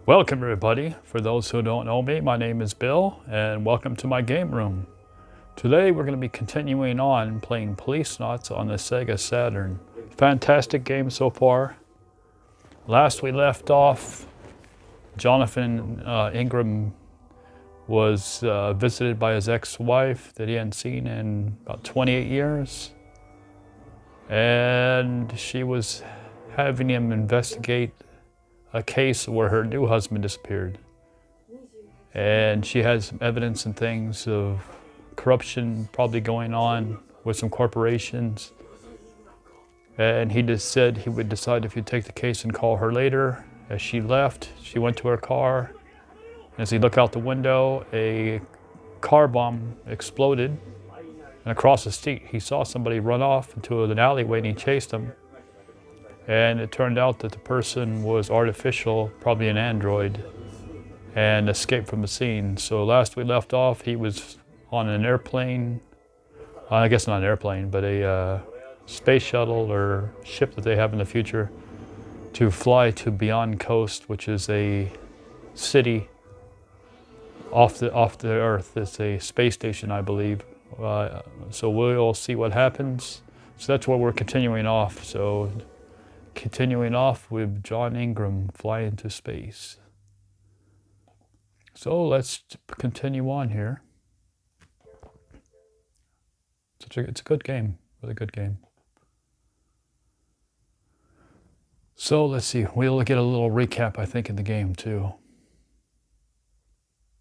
Welcome everybody. For those who don't know me, my name is Bill and welcome to my game room. Today we're going to be continuing on playing Policenauts on the Sega Saturn. Fantastic game so far. Last we left off, Jonathan Ingram was visited by his ex-wife that he hadn't seen in about 28 years. And she was having him investigate a case where her new husband disappeared. And she has some evidence and things of corruption probably going on with some corporations. And he just said he would decide if he'd take the case and call her later. As she left, she went to her car. As he looked out the window, a car bomb exploded. And across the street, he saw somebody run off into an alleyway and he chased him. And it turned out that the person was artificial, probably an android, and escaped from the scene. So last we left off, he was on an airplane, I guess not an airplane, but a space shuttle or ship that they have in the future to fly to Beyond Coast, which is a city off the Earth. It's a space station, I believe. So we'll see what happens. So that's where we're continuing off. So continuing off with John Ingram flying to space. So let's continue on here. It's a good game, really good game. So let's see, we'll get a little recap, I think, in the game too.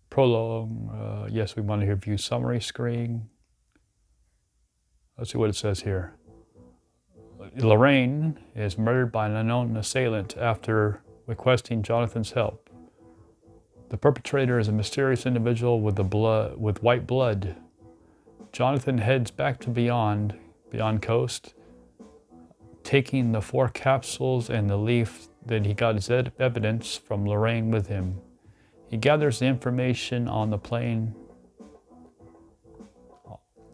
Prologue, yes, we want to view summary screen. Let's see what it says here. Lorraine is murdered by an unknown assailant after requesting Jonathan's help. The perpetrator is a mysterious individual with white blood. Jonathan heads back to Beyond Coast, taking the 4 capsules and the leaf that he got his evidence from Lorraine with him. He gathers the information on the plane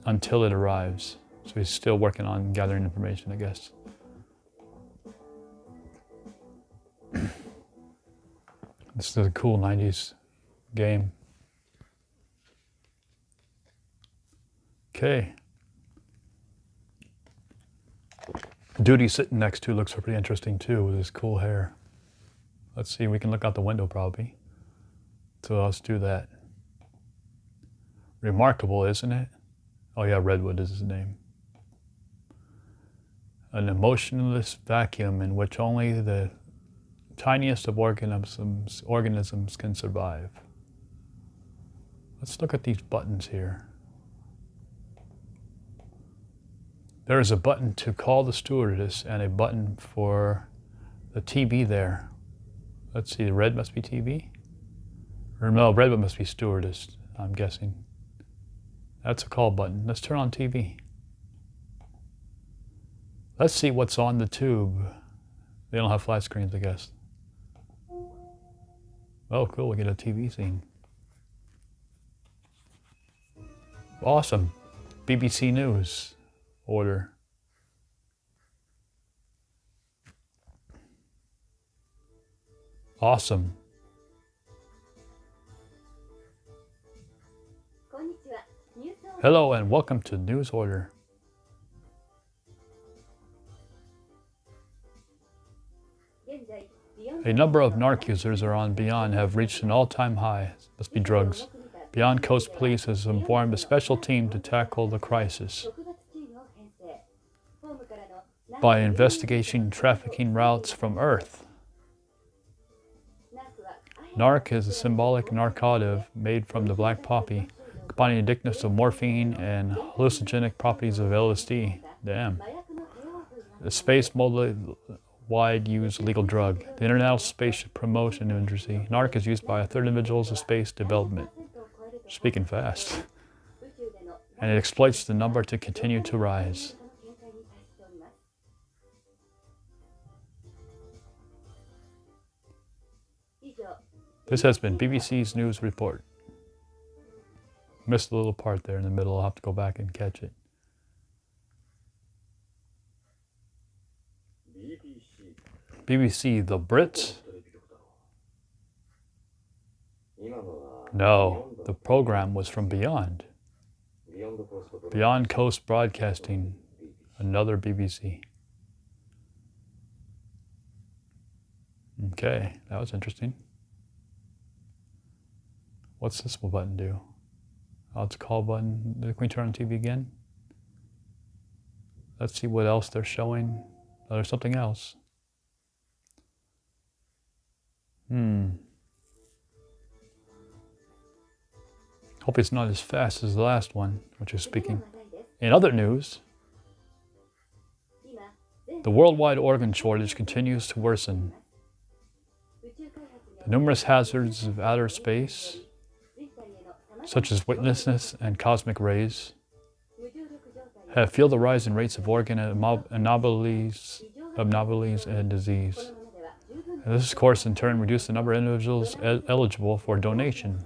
until it arrives. So he's still working on gathering information, I guess. This is a cool 90s game. Okay. Dude he's sitting next to looks pretty interesting too with his cool hair. Let's see, we can look out the window probably. So let's do that. Remarkable, isn't it? Oh yeah, Redwood is his name. An emotionless vacuum in which only the tiniest of organisms can survive. Let's look at these buttons here. There is a button to call the stewardess and a button for the TV there. Let's see, red must be TV? Or no, red must be stewardess, I'm guessing. That's a call button. Let's turn on TV. Let's see what's on the tube. They don't have flat screens, I guess. Oh, cool, we get a TV scene. Awesome. BBC News order. Awesome. Hello and welcome to News Order. A number of narc users are on Beyond have reached an all-time high. Must be drugs. Beyond Coast Police has formed a special team to tackle the crisis by investigating trafficking routes from Earth. Narc is a symbolic narcotic made from the black poppy, combining the addictiveness of morphine and hallucinogenic properties of LSD. Damn. The space wide use legal drug. The International Space Promotion Agency. NARC is used by a third individuals of space development. Speaking fast. And it exploits the number to continue to rise. This has been BBC's News Report. Missed a little part there in the middle. I'll have to go back and catch it. BBC, the Brits. No, the program was from Beyond. Beyond Coast Broadcasting, another BBC. Okay, that was interesting. What's this button do? Oh, it's a call button. Can we turn on TV again? Let's see what else they're showing. Oh, there's something else. Hope it's not as fast as the last one, which is speaking. In other news, the worldwide organ shortage continues to worsen. The numerous hazards of outer space, such as weightlessness and cosmic rays, have fueled the rise in rates of organ anomalies and disease. And this, of course, in turn reduced the number of individuals eligible for donation.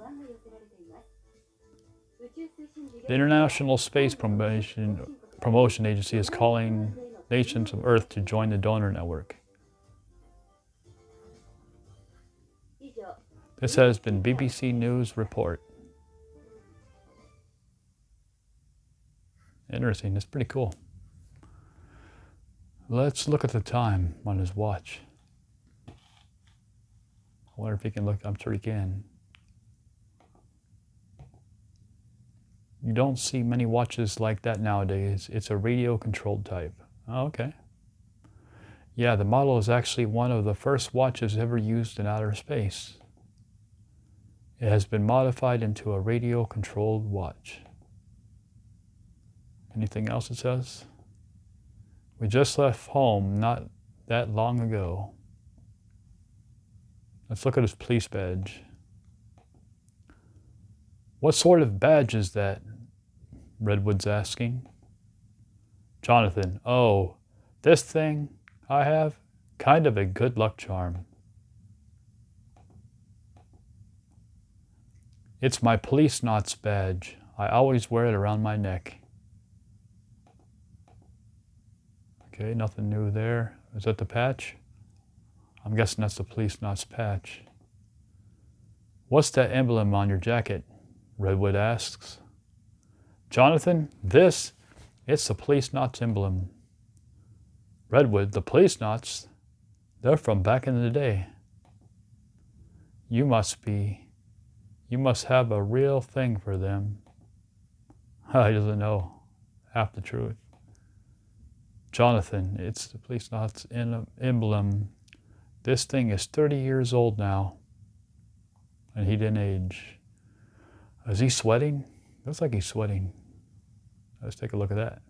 The International Space Promotion Agency is calling nations of Earth to join the donor network. This has been BBC News Report. Interesting, it's pretty cool. Let's look at the time on his watch. I wonder if he can look. I'm sure he can. You don't see many watches like that nowadays. It's a radio-controlled type. Oh, okay. Yeah, the model is actually one of the first watches ever used in outer space. It has been modified into a radio-controlled watch. Anything else it says? We just left home not that long ago. Let's look at his police badge. What sort of badge is that? Redwood's asking. Jonathan, oh, this thing I have? Kind of a good luck charm. It's my policenauts badge. I always wear it around my neck. Okay, nothing new there. Is that the patch? I'm guessing that's the policenauts patch. What's that emblem on your jacket? Redwood asks. Jonathan, it's the policenauts emblem. Redwood, the policenauts, they're from back in the day. You must have a real thing for them. He doesn't know half the truth. Jonathan, it's the policenauts emblem. This thing is 30 years old now, and he didn't age. Is he sweating? Looks like he's sweating. Let's take a look at that.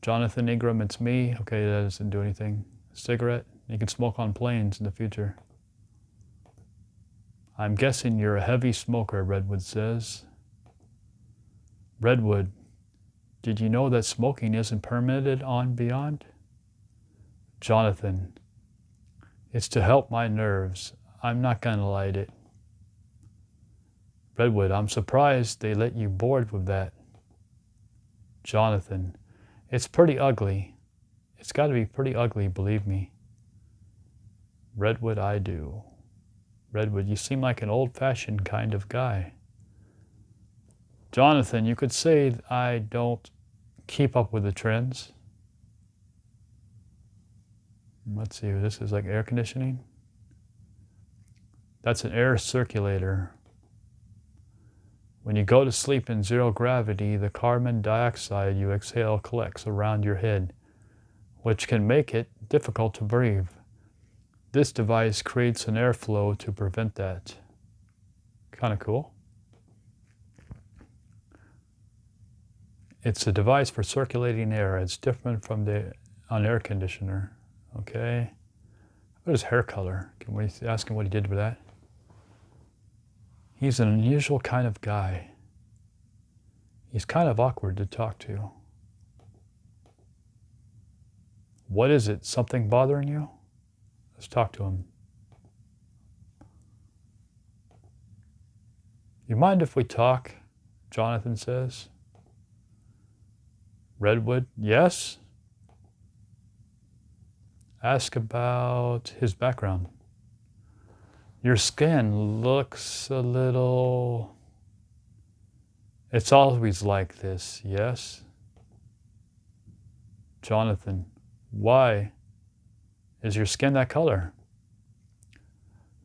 Jonathan Ingram, it's me. Okay, that doesn't do anything. Cigarette. You can smoke on planes in the future. I'm guessing you're a heavy smoker, Redwood says. Redwood, did you know that smoking isn't permitted on Beyond? Jonathan, it's to help my nerves. I'm not gonna light it. Redwood, I'm surprised they let you board with that. Jonathan, it's pretty ugly. It's got to be pretty ugly, believe me. Redwood, I do. Redwood, you seem like an old-fashioned kind of guy. Jonathan, you could say I don't keep up with the trends. Let's see, this is like air conditioning. That's an air circulator. When you go to sleep in zero gravity, the carbon dioxide you exhale collects around your head, which can make it difficult to breathe. This device creates an airflow to prevent that. Kind of cool. It's a device for circulating air. It's different from an air conditioner. Okay. What is hair color? Can we ask him what he did with that? He's an unusual kind of guy. He's kind of awkward to talk to. What is it? Something bothering you? Let's talk to him. You mind if we talk? Jonathan says. Redwood, yes? Ask about his background. Your skin looks a little... It's always like this, yes? Jonathan, why is your skin that color?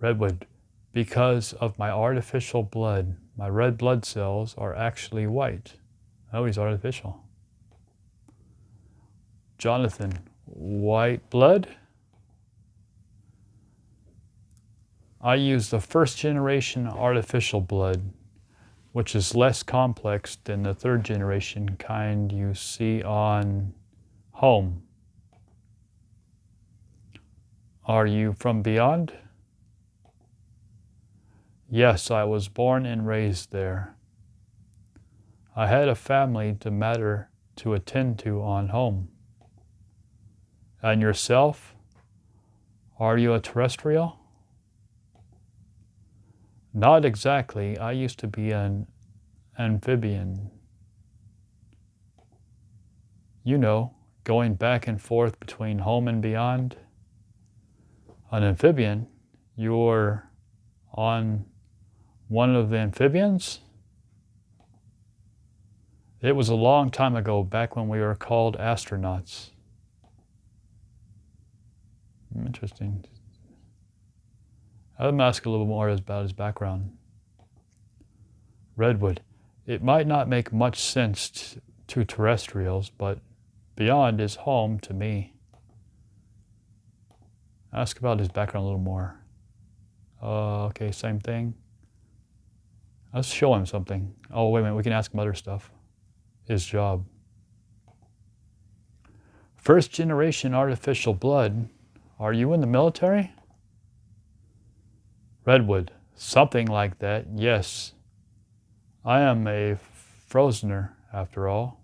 Redwood, because of my artificial blood. My red blood cells are actually white. Oh, he's artificial. Jonathan, white blood? I use the first generation artificial blood, which is less complex than the third generation kind you see on home. Are you from beyond? Yes, I was born and raised there. I had a family to matter to attend to on home. And yourself? Are you a terrestrial? Not exactly. I used to be an amphibian. You know, going back and forth between home and beyond. An amphibian? You're on one of the amphibians? It was a long time ago, back when we were called astronauts. Interesting. I'm ask a little more about his background. Redwood. It might not make much sense to terrestrials, but beyond is home to me. Ask about his background a little more. Okay, same thing. Let's show him something. Oh, wait a minute, we can ask him other stuff. His job. First generation artificial blood. Are you in the military? Redwood. Something like that, yes. I am a frozener, after all.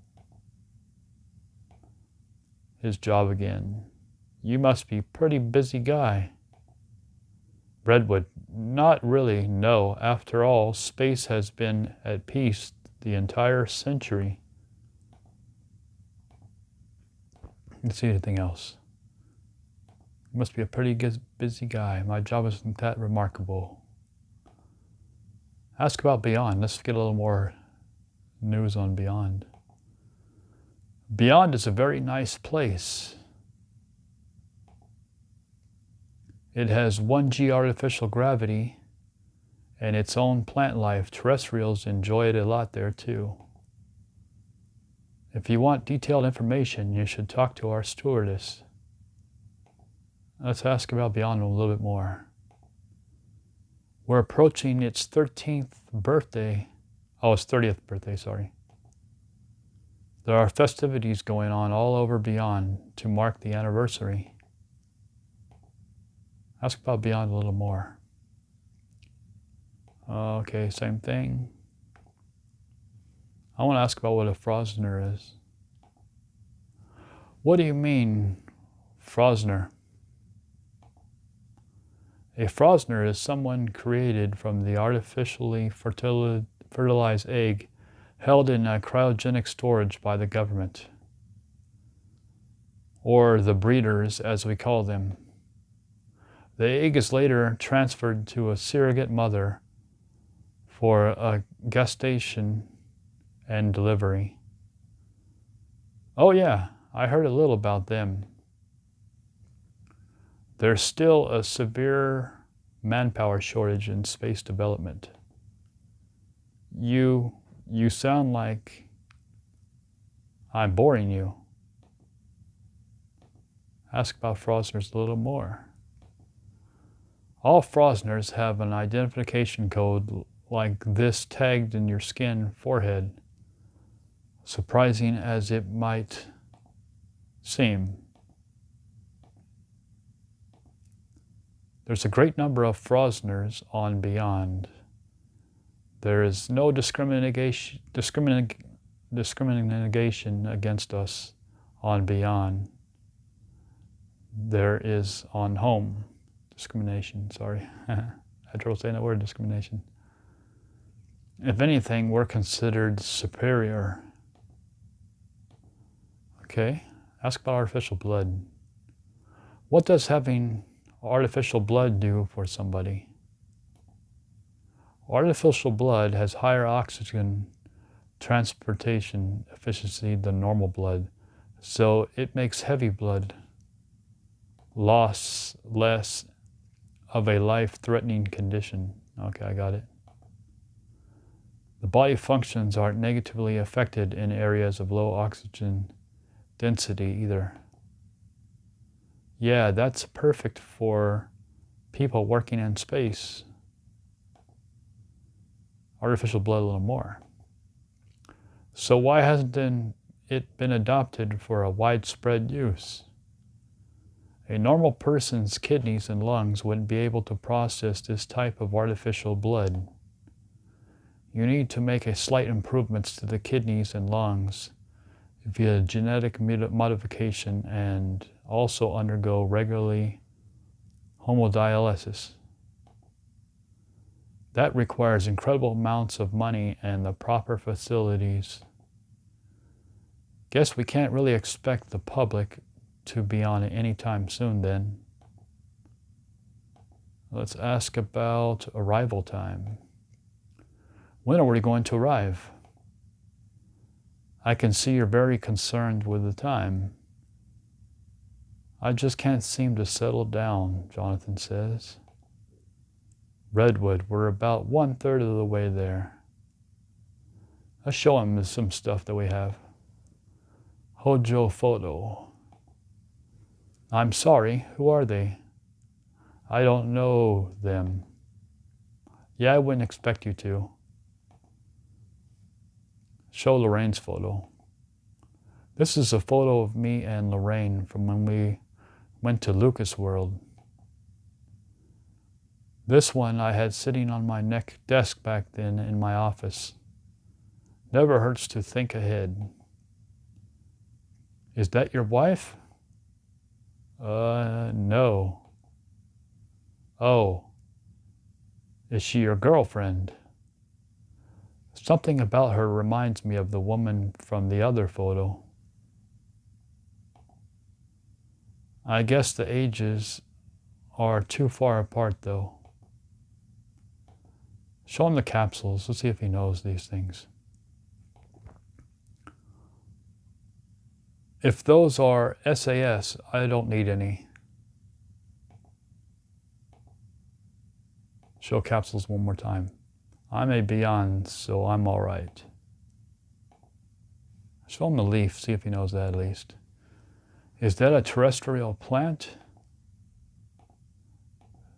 His job again. You must be a pretty busy guy. Redwood. Not really, no. After all, space has been at peace the entire century. Let's see anything else. You must be a pretty busy guy. My job isn't that remarkable. Ask about Beyond. Let's get a little more news on Beyond. Beyond is a very nice place. It has 1G artificial gravity and its own plant life. Terrestrials enjoy it a lot there too. If you want detailed information, you should talk to our stewardess. Let's ask about Beyond a little bit more. We're approaching its 13th birthday. Oh, its 30th birthday, sorry. There are festivities going on all over Beyond to mark the anniversary. Ask about Beyond a little more. Okay, same thing. I want to ask about what a Frosner is. What do you mean, Frosner? A Frosner is someone created from the artificially fertilized egg held in a cryogenic storage by the government, or the breeders as we call them. The egg is later transferred to a surrogate mother for a gestation and delivery. Oh yeah, I heard a little about them. There's still a severe manpower shortage in space development. You sound like I'm boring you. Ask about Frosners a little more. All Frosners have an identification code like this tagged in your skin forehead, surprising as it might seem. There's a great number of Frosners on Beyond. There is no discrimination against us on Beyond. There is on home. Discrimination, sorry. I had trouble saying that word, discrimination. If anything, we're considered superior. Okay, ask about artificial blood. What does having artificial blood do for somebody? Artificial blood has higher oxygen transportation efficiency than normal blood, so it makes heavy blood loss less of a life-threatening condition. Okay, I got it. The body functions aren't negatively affected in areas of low oxygen density either. Yeah, that's perfect for people working in space. Artificial blood a little more. So why hasn't it been adopted for a widespread use? A normal person's kidneys and lungs wouldn't be able to process this type of artificial blood. You need to make a slight improvements to the kidneys and lungs via genetic modification and also undergo regularly hemodialysis. That requires incredible amounts of money and the proper facilities. Guess we can't really expect the public to be on it anytime soon then. Let's ask about arrival time. When are we going to arrive? I can see you're very concerned with the time. I just can't seem to settle down, Jonathan says. Redwood, we're about 1/3 of the way there. Let's show him some stuff that we have. Hojo photo. I'm sorry, who are they? I don't know them. Yeah, I wouldn't expect you to. Show Lorraine's photo. This is a photo of me and Lorraine from when we went to Lucas World. This one I had sitting on my desk back then in my office. Never hurts to think ahead. Is that your wife? No. Oh. Is she your girlfriend? Something about her reminds me of the woman from the other photo. I guess the ages are too far apart though. Show him the capsules. Let's see if he knows these things. If those are SAS, I don't need any. Show capsules one more time. I'm a beyond, so I'm all right. Show him the leaf, see if he knows that at least. Is that a terrestrial plant?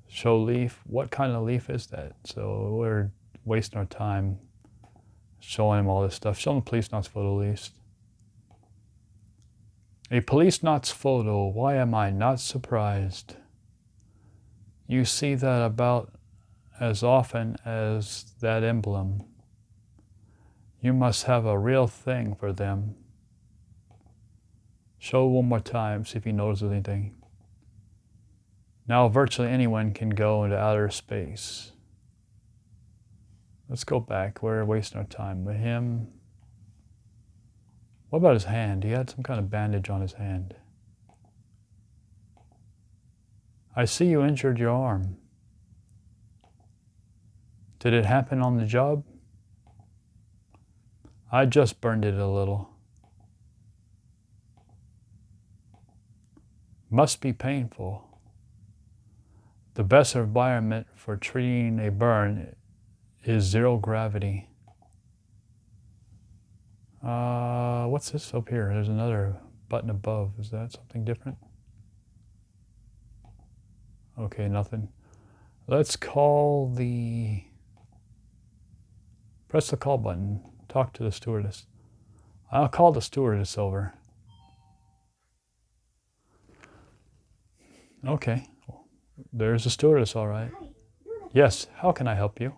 Show leaf. What kind of leaf is that? So we're wasting our time showing him all this stuff. Show him the policenauts photo at least. A policenauts photo. Why am I not surprised? You see that about as often as that emblem. You must have a real thing for them. Show one more time, see if he notices anything. Now virtually anyone can go into outer space. Let's go back. We're wasting our time with him. What about his hand? He had some kind of bandage on his hand. I see you injured your arm. Did it happen on the job? I just burned it a little. Must be painful. The best environment for treating a burn is zero gravity. What's this up here? There's another button above. Is that something different? Okay, nothing. Let's call the... Press the call button. Talk to the stewardess. I'll call the stewardess over. Okay. There's a stewardess, all right. Yes, how can I help you?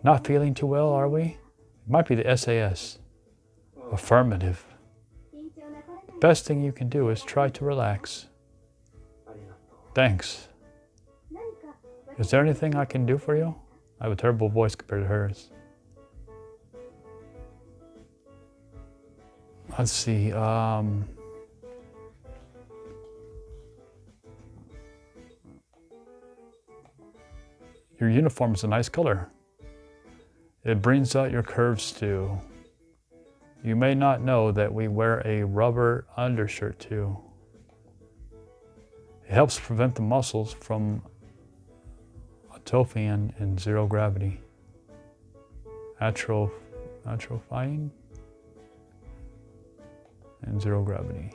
Not feeling too well, are we? It might be the SAS. Affirmative. Best thing you can do is try to relax. Thanks. Is there anything I can do for you? I have a terrible voice compared to hers. Let's see. Your uniform is a nice color. It brings out your curves too. You may not know that we wear a rubber undershirt too. It helps prevent the muscles from atrophying in zero gravity. Atrophying in zero gravity.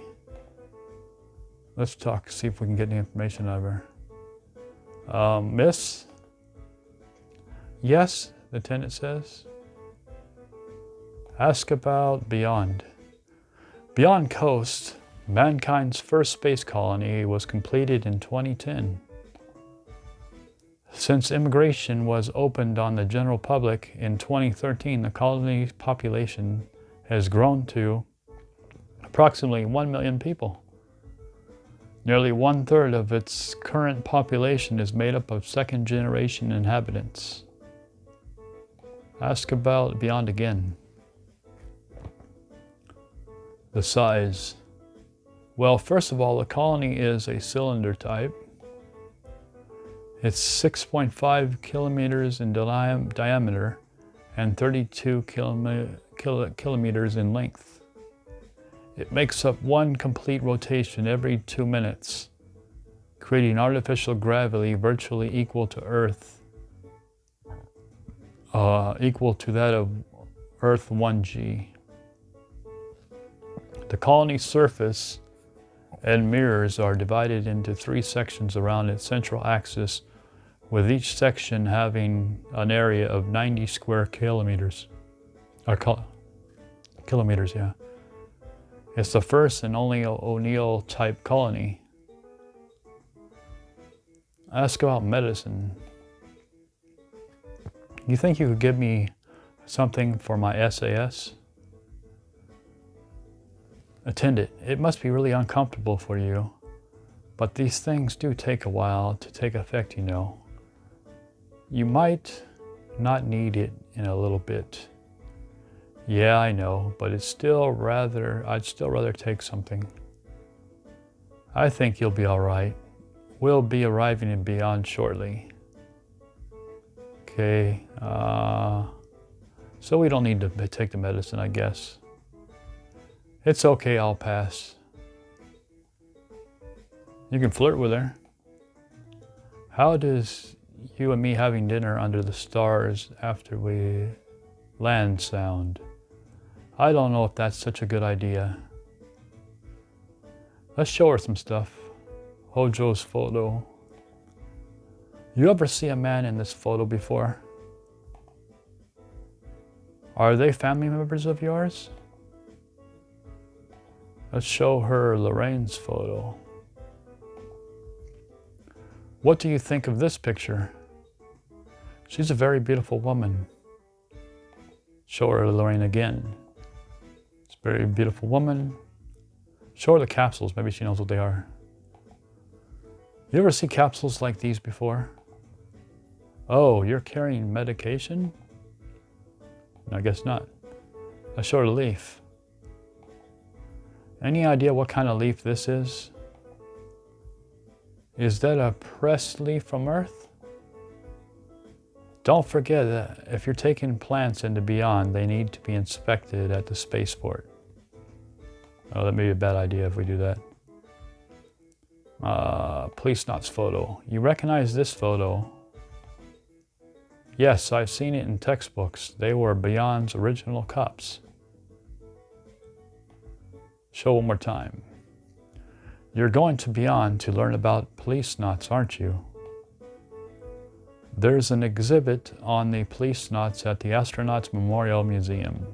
Let's talk, see if we can get any information out of her. Miss? Yes, the tenant says. Ask about Beyond. Beyond Coast, mankind's first space colony, was completed in 2010. Since immigration was opened on the general public in 2013, the colony's population has grown to approximately 1 million people. Nearly 1/3 of its current population is made up of second-generation inhabitants. Ask about Beyond again. The size. Well, first of all, the colony is a cylinder type. It's 6.5 kilometers in diameter and 32 kilometers in length. It makes up one complete rotation every 2 minutes, creating artificial gravity virtually equal to Earth, equal to that of Earth 1G. The colony's surface and mirrors are divided into 3 sections around its central axis, with each section having an area of 90 square kilometers. Kilometers, yeah. It's the first and only O'Neill type colony. Ask about medicine. You think you could give me something for my SAS? Attend it. It must be really uncomfortable for you, but these things do take a while to take effect, you know. You might not need it in a little bit. Yeah, I know, but I'd still rather take something. I think you'll be all right. We'll be arriving in Beyond shortly. Okay, so we don't need to take the medicine, I guess. It's okay, I'll pass. You can flirt with her. How does you and me having dinner under the stars after we land sound? I don't know if that's such a good idea. Let's show her some stuff. Hojo's photo. You ever see a man in this photo before? Are they family members of yours? Let's show her Lorraine's photo. What do you think of this picture? She's a very beautiful woman. Show her Lorraine again. It's a very beautiful woman. Show her the capsules, maybe she knows what they are. You ever see capsules like these before? Oh, you're carrying medication? I guess not. Let's show her the leaf. Any idea what kind of leaf this is? Is that a pressed leaf from Earth? Don't forget that if you're taking plants into Beyond, they need to be inspected at the spaceport. Oh, that may be a bad idea if we do that. Policenauts photo. You recognize this photo? Yes, I've seen it in textbooks. They were Beyond's original cops. Show one more time. You're going to Beyond to learn about policenauts, aren't you? There's an exhibit on the policenauts at the Astronauts Memorial Museum.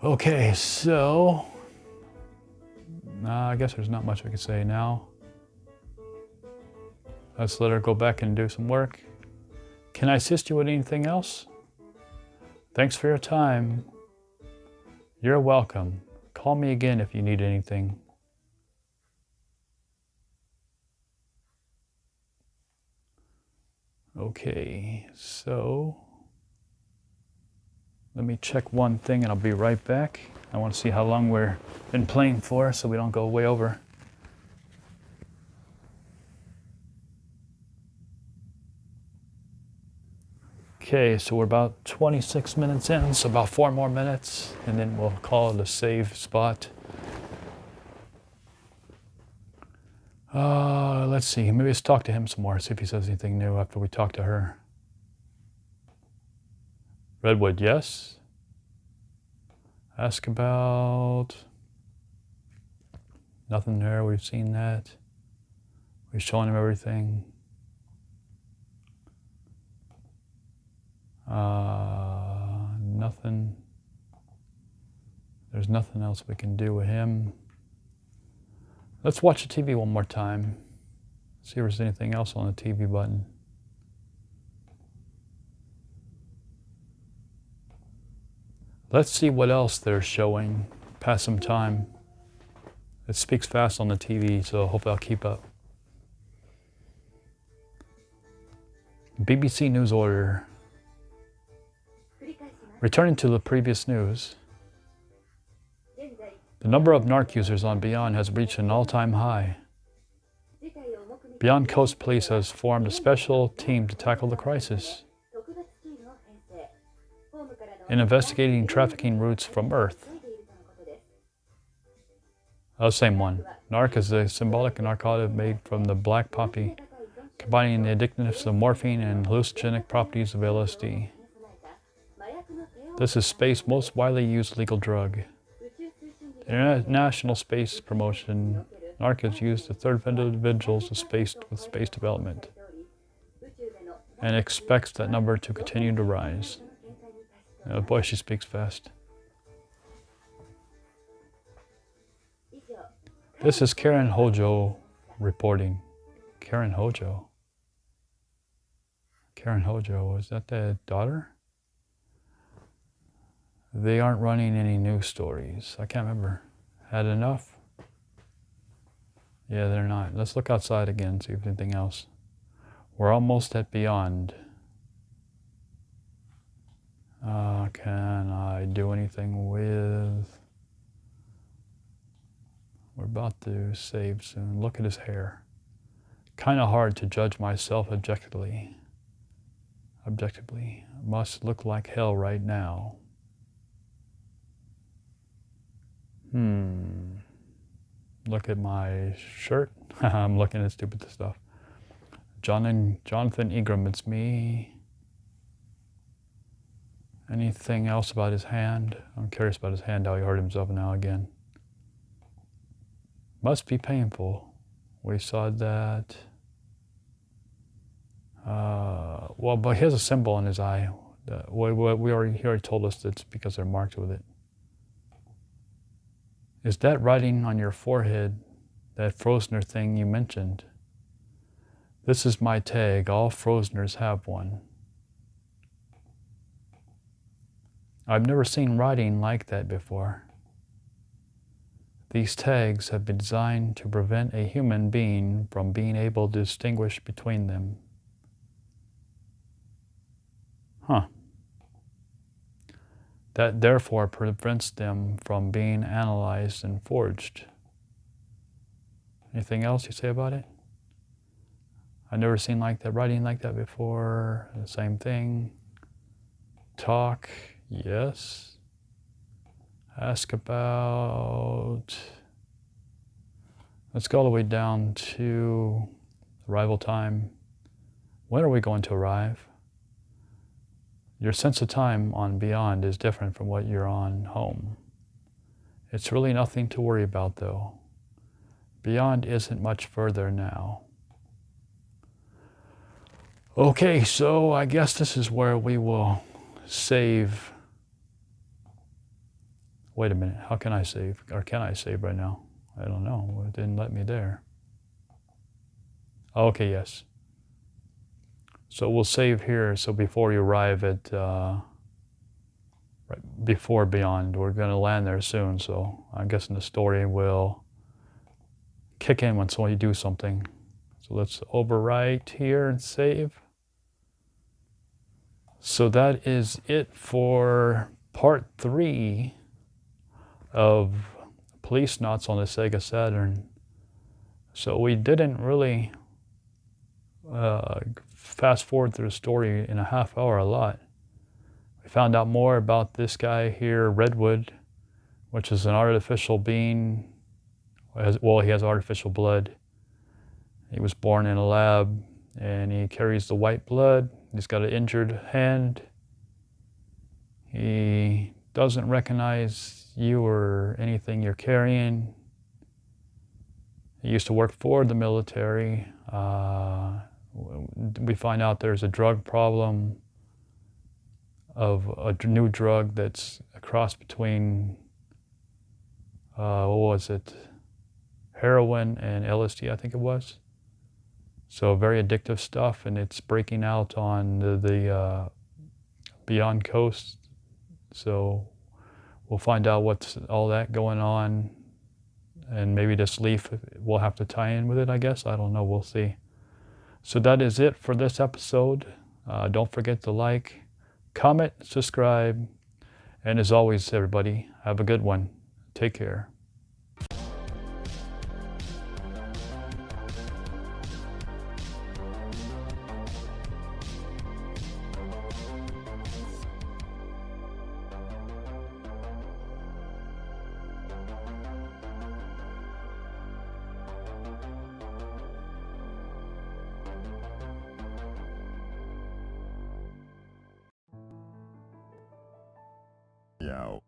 Okay, so I guess there's not much we can say now. Let's let her go back and do some work. Can I assist you with anything else? Thanks for your time. You're welcome. Call me again if you need anything. Okay, so let me check one thing and I'll be right back. I want to see how long we're been playing for so we don't go way over. Okay, so we're about 26 minutes in, so about 4 more minutes, and then we'll call it a save spot. Let's see, maybe let's talk to him some more, see if he says anything new after we talk to her. Redwood, yes. Ask about... Nothing there, we've seen that. We've shown him everything. Nothing. There's nothing else we can do with him. Let's watch the TV one more time. See if there's anything else on the TV button. Let's see what else they're showing. Pass some time. It speaks fast on the TV, so hopefully I'll keep up. BBC News Order. Returning to the previous news, the number of NARC users on Beyond has reached an all-time high. Beyond Coast Police has formed a special team to tackle the crisis. In investigating trafficking routes from Earth. Oh, same one. NARC is a symbolic narcotic made from the black poppy, combining the addictiveness of morphine and hallucinogenic properties of LSD. This is space's most widely used legal drug. In international space promotion, NARC is used to third individuals with space development, and expects that number to continue to rise. Oh boy, she speaks fast. This is Karen Hojo reporting. Karen Hojo? Karen Hojo, is that the daughter? They aren't running any news stories. I can't remember. Had enough? Yeah, they're not. Let's look outside again, see if there's anything else. We're almost at Beyond. Can I do anything with... We're about to save soon. Look at his hair. Kind of hard to judge myself objectively. Must look like hell right now. Look at my shirt. I'm looking at stupid stuff. Jonathan Ingram, it's me. Anything else about his hand? I'm curious about his hand, how he hurt himself now again. Must be painful. We saw that. Well, but he has a symbol in his eye. He already told us that's because they're marked with it. Is that writing on your forehead, that Frozner thing you mentioned? This is my tag. All Frozners have one. I've never seen writing like that before. These tags have been designed to prevent a human being from being able to distinguish between them. Huh. That therefore prevents them from being analyzed and forged. Anything else you say about it? I've never seen writing like that before. The same thing. Talk, yes. Ask about... Let's go all the way down to arrival time. When are we going to arrive? Your sense of time on Beyond is different from what you're on home. It's really nothing to worry about though. Beyond isn't much further now. Okay, so I guess this is where we will save. Wait a minute, how can I save? Or can I save right now? I don't know, it didn't let me there. Okay, yes. So we'll save here, so before you arrive at, right before Beyond, we're gonna land there soon, so I'm guessing the story will kick in when you do something. So let's overwrite here and save. So that is it for part 3 of Policenauts on the Sega Saturn. So we didn't really fast forward through the story in a half hour a lot. We found out more about this guy here, Redwood, which is an artificial being. Well, he has artificial blood. He was born in a lab, and he carries the white blood. He's got an injured hand. He doesn't recognize you or anything you're carrying. He used to work for the military. We find out there's a drug problem of a new drug that's a cross between, what was it? Heroin and LSD, I think it was. So very addictive stuff, and it's breaking out on the Beyond Coast. So we'll find out what's all that going on, and maybe this leaf will have to tie in with it, I guess. I don't know, we'll see. So that is it for this episode. Don't forget to like, comment, subscribe, and as always, everybody, have a good one. Take care. Yo.